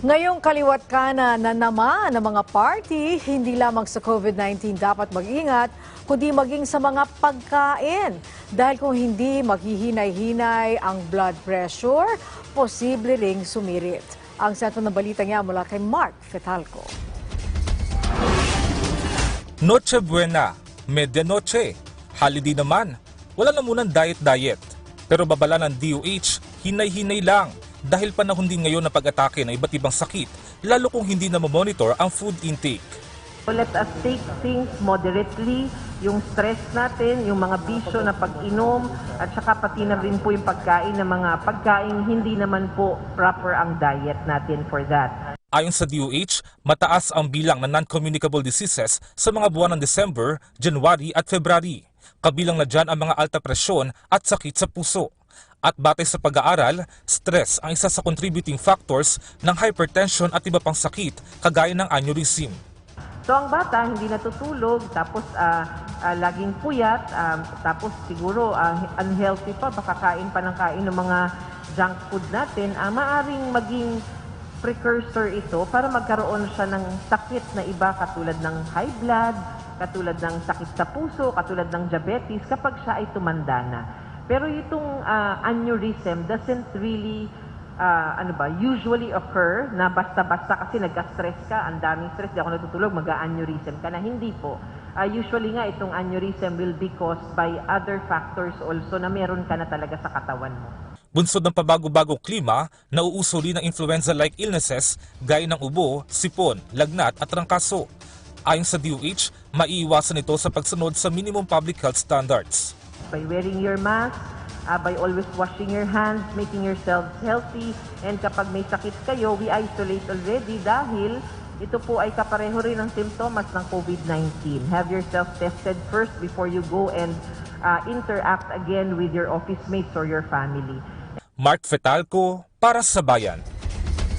Ngayong kaliwat kanan na naman ng mga party, hindi lamang sa COVID-19 dapat mag-ingat, kundi maging sa mga pagkain. Dahil kung hindi maghihinay-hinay ang blood pressure, posible ring sumirit. Ang sentro ng balita niya mula kay Mark Fetalco. Noche Buena, Medianoche, holiday naman. Wala na munang diet-diet. Pero babala ng DOH, hinay-hinay lang. Dahil panahon din ngayon na pag-atake ng iba't ibang sakit, lalo kung hindi na mamonitor ang food intake. So let us take things moderately, yung stress natin, yung mga bisyo na pag-inom, at saka pati na rin po yung pagkain ng mga pagkain, hindi naman po proper ang diet natin for that. Ayon sa DOH, mataas ang bilang ng non-communicable diseases sa mga buwan ng December, January at February. Kabilang na dyan ang mga alta presyon at sakit sa puso. At batay sa pag-aaral, stress ang isa sa contributing factors ng hypertension at iba pang sakit kagaya ng aneurysm. So ang bata hindi natutulog, tapos laging puyat, tapos siguro unhealthy pa, baka kain pa ng kain ng mga junk food natin, maaring maging precursor ito para magkaroon siya ng sakit na iba katulad ng high blood, katulad ng sakit sa puso, katulad ng diabetes kapag siya ay tumanda na. Pero itong aneurysm doesn't really usually occur na basta-basta kasi nagka-stress ka, ang daming stress, di ako natutulog, mag-aneurysm ka na. Hindi po. Usually nga itong aneurysm will be caused by other factors also na meron ka na talaga sa katawan mo. Bunsod ng pabago-bagong klima, nauuso rin ng influenza-like illnesses gaya ng ubo, sipon, lagnat at trangkaso. Ayon sa DOH, maiiwasan ito sa pagsunod sa minimum public health standards. By wearing your mask, by always washing your hands, making yourselves healthy, and kapag may sakit kayo, we isolate already dahil ito po ay kapareho rin ng simptomas ng COVID-19. Have yourself tested first before you go and interact again with your office mates or your family. Mark Fetalco para sa Bayan.